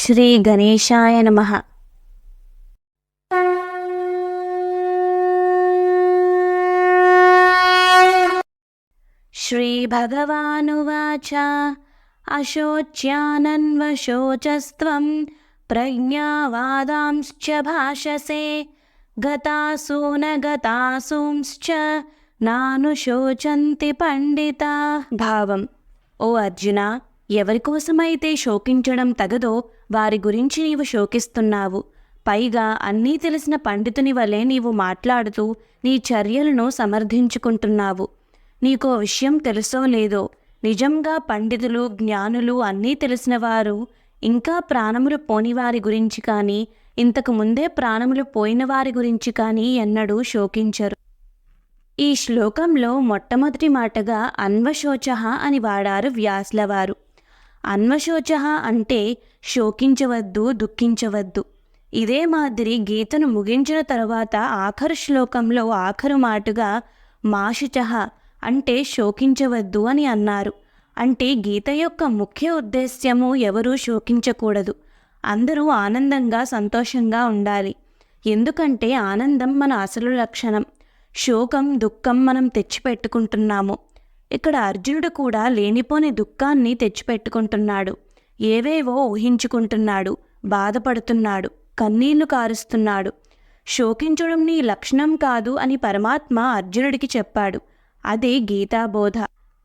శ్రీ గణేశాయ నమః. శ్రీభగవానువాచ అశోచ్యానన్వశోచస్త్వం ప్రజ్ఞావాదాంశ్చ భాషసే గతాసూ న గతాసూంశ్చ నానుశోచంతి పండితా. భావం: ఓ అర్జున, ఎవరికోసమైతే శోకించడం తగదో వారి గురించి నీవు శోకిస్తున్నావు. పైగా అన్నీ తెలిసిన పండితుని వలె నీవు మాట్లాడుతూ నీ చర్యలను సమర్థించుకుంటున్నావు. నీకో విషయం తెలుసో లేదో, నిజంగా పండితులు, జ్ఞానులు, అన్నీ తెలిసిన వారు ఇంకా ప్రాణములు పోని వారి గురించి కానీ, ఇంతకు ముందే ప్రాణములు పోయిన వారి గురించి కానీ ఎన్నడూ శోకించరు. ఈ శ్లోకంలో మొట్టమొదటి మాటగా అన్వశోచః అని వాడారు వ్యాసులవారు. అన్వశోచః అంటే శోకించవద్దు, దుఃఖించవద్దు. ఇదే మాదిరి గీతను ముగించిన తరువాత ఆఖరు శ్లోకంలో ఆఖరు మాటగా మాశుచః అంటే శోకించవద్దు అని అన్నారు. అంటే గీత యొక్క ముఖ్య ఉద్దేశ్యము ఎవరూ శోకించకూడదు, అందరూ ఆనందంగా సంతోషంగా ఉండాలి. ఎందుకంటే ఆనందం మన అసలు లక్షణం. శోకం, దుఃఖం మనం తెచ్చిపెట్టుకుంటున్నాము. ఇక్కడ అర్జునుడు కూడా లేనిపోని దుఃఖాన్ని తెచ్చిపెట్టుకుంటున్నాడు. ఏవేవో ఊహించుకుంటున్నాడు, బాధపడుతున్నాడు, కన్నీళ్లు కారుస్తున్నాడు. శోకించడం నీ లక్షణం కాదు అని పరమాత్మ అర్జునుడికి చెప్పాడు. అదే గీతాబోధ.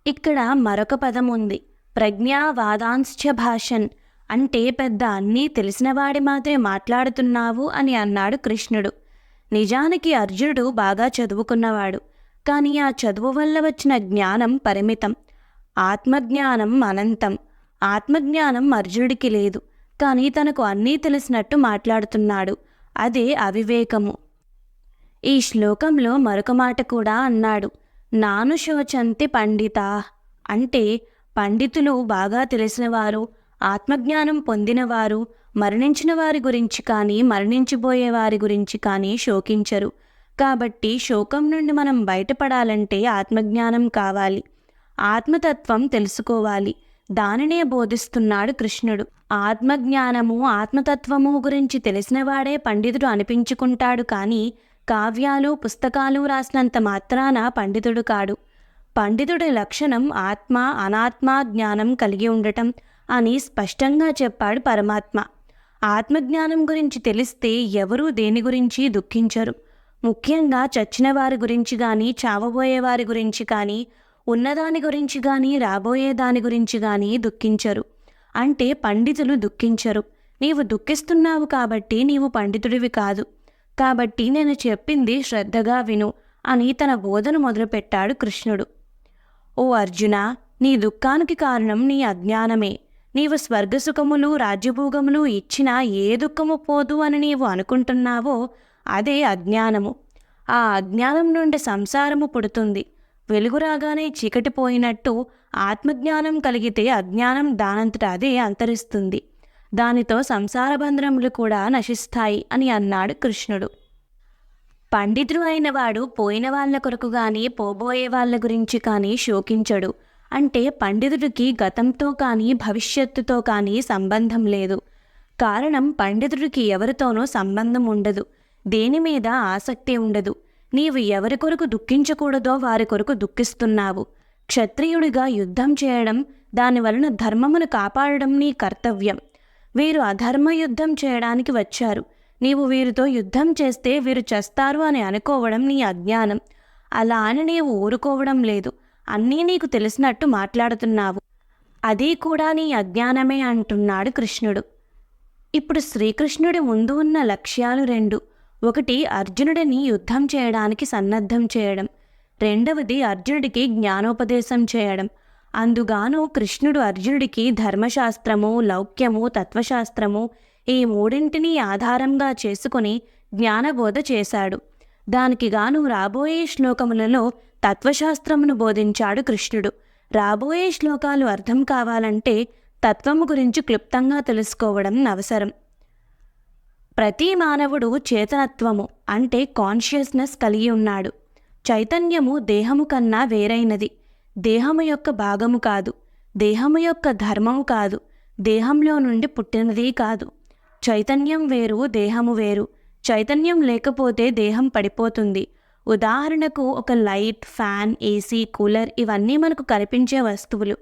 ఇక్కడ మరొక పదం ఉంది, ప్రజ్ఞావాదాంశ్చ భాషన్. అంటే పెద్ద అన్నీ తెలిసినవాడి మాత్రమే మాట్లాడుతున్నావు అని అన్నాడు కృష్ణుడు. నిజానికి అర్జునుడు బాగా చదువుకున్నవాడు. కానీ ఆ చదువు వల్ల వచ్చిన జ్ఞానం పరిమితం, ఆత్మజ్ఞానం అనంతం. ఆత్మజ్ఞానం అర్జునుడికి లేదు, కానీ తనకు అన్నీ తెలిసినట్టు మాట్లాడుతున్నాడు. అదే అవివేకము. ఈ శ్లోకంలో మరొక మాట కూడా అన్నాడు, నానుశోచంతి పండితా. అంటే పండితులు, బాగా తెలిసినవారు, ఆత్మజ్ఞానం పొందినవారు మరణించిన వారి గురించి కానీ, మరణించిపోయే వారి గురించి కానీ శోకించరు. కాబట్టి శోకం నుండి మనం బయటపడాలంటే ఆత్మజ్ఞానం కావాలి, ఆత్మతత్వం తెలుసుకోవాలి. దానినే బోధిస్తున్నాడు కృష్ణుడు. ఆత్మజ్ఞానము, ఆత్మతత్వము గురించి తెలిసినవాడే పండితుడు అనిపించుకుంటాడు, కానీ కావ్యాలు, పుస్తకాలు రాసినంత మాత్రాన పండితుడు కాడు. పండితుడి లక్షణం ఆత్మ, అనాత్మ జ్ఞానం కలిగి ఉండటం అని స్పష్టంగా చెప్పాడు పరమాత్మ. ఆత్మజ్ఞానం గురించి తెలిస్తే ఎవరూ దేని గురించి దుఃఖించరు. ముఖ్యంగా చచ్చిన వారి గురించి కానీ, చావబోయే వారి గురించి కానీ, ఉన్నదాని గురించి కానీ, రాబోయే దాని గురించి కానీ దుఃఖించరు. అంటే పండితులు దుఃఖించరు. నీవు దుఃఖిస్తున్నావు కాబట్టి నీవు పండితుడివి కాదు. కాబట్టి నేను చెప్పింది శ్రద్ధగా విను అని తన బోధన మొదలుపెట్టాడు కృష్ణుడు. ఓ అర్జున, నీ దుఃఖానికి కారణం నీ అజ్ఞానమే. నీవు స్వర్గసుఖములు, రాజ్యభోగములు ఇచ్చినా ఏ దుఃఖము పోదు అని నీవు అనుకుంటున్నావో అదే అజ్ఞానము. ఆ అజ్ఞానం నుండి సంసారము పుడుతుంది. వెలుగు రాగానే చీకటి పోయినట్టు ఆత్మజ్ఞానం కలిగితే అజ్ఞానం దానంతట అదే అంతరిస్తుంది. దానితో సంసార బంధనములు కూడా నశిస్తాయి అని అన్నాడు కృష్ణుడు. పండితుడు అయిన వాడు పోయిన వాళ్ళ కొరకు కానీ, పోబోయే వాళ్ళ గురించి కానీ శోకించడు. అంటే పండితుడికి గతంతో కానీ, భవిష్యత్తుతో కానీ సంబంధం లేదు. కారణం, పండితుడికి ఎవరితోనూ సంబంధం ఉండదు, దేని మీద ఆసక్తి ఉండదు. నీవు ఎవరి కొరకు దుఃఖించకూడదో వారి కొరకు దుఃఖిస్తున్నావు. క్షత్రియుడిగా యుద్ధం చేయడం, దానివలన ధర్మమును కాపాడడం నీ కర్తవ్యం. వీరు అధర్మ యుద్ధం చేయడానికి వచ్చారు. నీవు వీరితో యుద్ధం చేస్తే వీరు చస్తారు అని అనుకోవడం నీ అజ్ఞానం. అలా అని నీవు ఊరుకోవడం లేదు. అన్నీ నీకు తెలిసినట్టు మాట్లాడుతున్నావు. అది కూడా నీ అజ్ఞానమే అంటున్నాడు కృష్ణుడు. ఇప్పుడు శ్రీకృష్ణుడి ముందు ఉన్న లక్ష్యాలు రెండు. ఒకటి, అర్జునుడిని యుద్ధం చేయడానికి సన్నద్ధం చేయడం. రెండవది, అర్జునుడికి జ్ఞానోపదేశం చేయడం. అందుగాను కృష్ణుడు అర్జునుడికి ధర్మశాస్త్రము, లౌక్యము, తత్వశాస్త్రము ఈ మూడింటిని ఆధారంగా చేసుకుని జ్ఞానబోధ చేశాడు. దానికి గాను రాబోయే శ్లోకములలో తత్వశాస్త్రమును బోధించాడు కృష్ణుడు. రాబోయే శ్లోకాలు అర్థం కావాలంటే తత్వము గురించి క్లుప్తంగా తెలుసుకోవడం అవసరం. ప్రతి మానవుడు చేతనత్వము అంటే కాన్షియస్నెస్ కలిగి ఉన్నాడు. చైతన్యము దేహము కన్నా వేరైనది. దేహము యొక్క భాగము కాదు, దేహము యొక్క ధర్మము కాదు, దేహంలో నుండి పుట్టినది కాదు. చైతన్యం వేరు, దేహము వేరు. చైతన్యం లేకపోతే దేహం పడిపోతుంది. ఉదాహరణకు ఒక లైట్, ఫ్యాన్, ఏసీ, కూలర్ ఇవన్నీ మనకు కనిపించే వస్తువులు.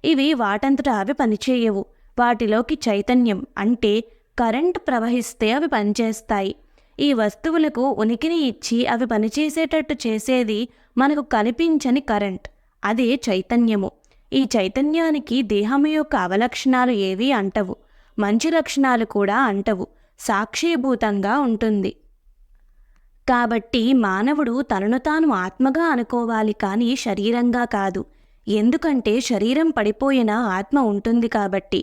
ఇవి వాటంతట అవి పనిచేయవు. వాటిలోకి చైతన్యం అంటే కరెంట్ ప్రవహిస్తే అవి పనిచేస్తాయి. ఈ వస్తువులకు ఉనికిని ఇచ్చి అవి పనిచేసేటట్టు చేసేది మనకు కనిపించని కరెంట్. అదే చైతన్యము. ఈ చైతన్యానికి దేహము యొక్క అవలక్షణాలు ఏవీ అంటవు. మంచి లక్షణాలు కూడా అంటవు. సాక్షీభూతంగా ఉంటుంది. కాబట్టి మానవుడు తనను తాను ఆత్మగా అనుకోవాలి, కానీ శరీరంగా కాదు. ఎందుకంటే శరీరం పడిపోయినా ఆత్మ ఉంటుంది కాబట్టి.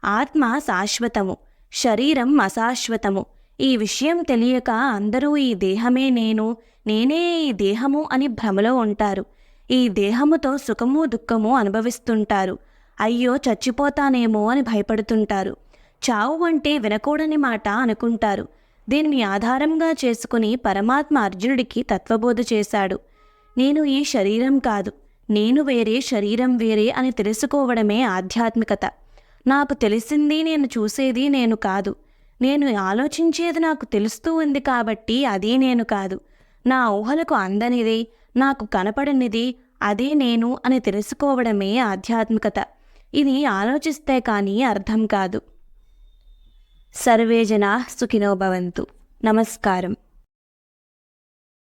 ఆత్మ శాశ్వతము, శరీరం అశాశ్వతము. ఈ విషయం తెలియక అందరూ ఈ దేహమే నేను, నేనే ఈ దేహము అని భ్రమలో ఉంటారు. ఈ దేహముతో సుఖము దుఃఖము అనుభవిస్తుంటారు. అయ్యో చచ్చిపోతానేమో అని భయపడుతుంటారు. చావు అంటే వినకూడని మాట అనుకుంటారు. దీనిని ఆధారంగా చేసుకుని పరమాత్మ అర్జునుడికి తత్వబోధ చేశాడు. నేను ఈ శరీరం కాదు, నేను వేరే, శరీరం వేరే అని తెలుసుకోవడమే ఆధ్యాత్మికత. నాకు తెలిసింది, నేను చూసేది నేను కాదు. నేను ఆలోచించేది నాకు తెలుస్తూ ఉంది కాబట్టి అది నేను కాదు. నా ఊహలకు అందనిది, నాకు కనపడనిది అదే నేను అని తెలుసుకోవడమే ఆధ్యాత్మికత. ఇది ఆలోచిస్తే కానీ అర్థం కాదు. సర్వే జనాః సుఖినో భవంతు. నమస్కారం.